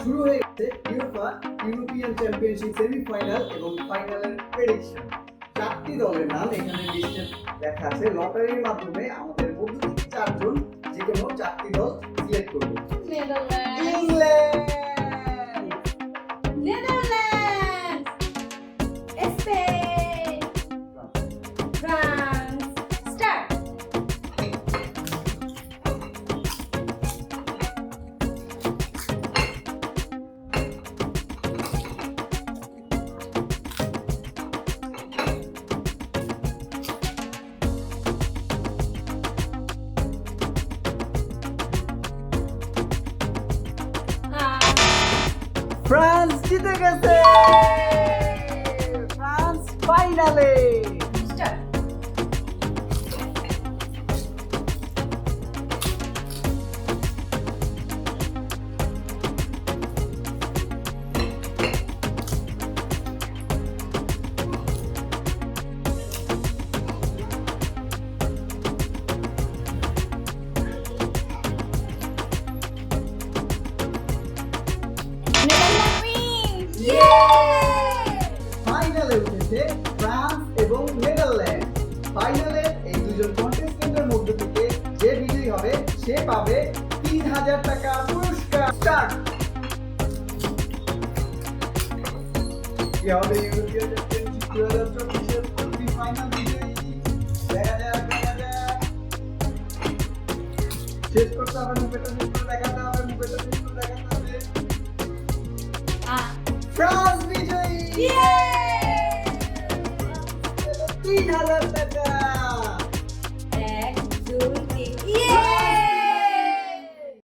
শুরু হয়ে গেছে ইউরোপা ইউরোপিয়ান চ্যাম্পিয়নশিপ সেমিফাইনাল এবং ফাইনালের প্রেডিকশন। 4টি দলের নাম এখানে লিস্টে লেখা আছে। লটারির মাধ্যমে আমাদের মধ্য থেকে 4 জন যে কোনো 4টি দল সিলেক্ট করবে। Netherland, England, Netherland, Spain, France. Start. France জিতে গেছে। ফ্রান্স ফাইনালে। স্টার্ট। Netherland win. ফাইনালে উঠেছে ফ্রান্স এবং নেদারল্যান্ড। ফাইনালে এই দুজন কন্টেস্টেন্টের মধ্যে থেকে যে বিজয়ী হবে সে পাবে 3000 টাকা পুরস্কার। স্টার্ট। কি হবে ইউরোপিয়ান চ্যাম্পিয়নশিপ 2024 এর ফাইনাল বিজয়ী? দেখা যাক, দেখা যাক। শেষ করতে হবে, মুখটা শেষ করে দেখাতে হবে, মুখটা শেষ করে দেখাতে হবে। ফ্রান্স বিজয়ী। 3000 টাকা।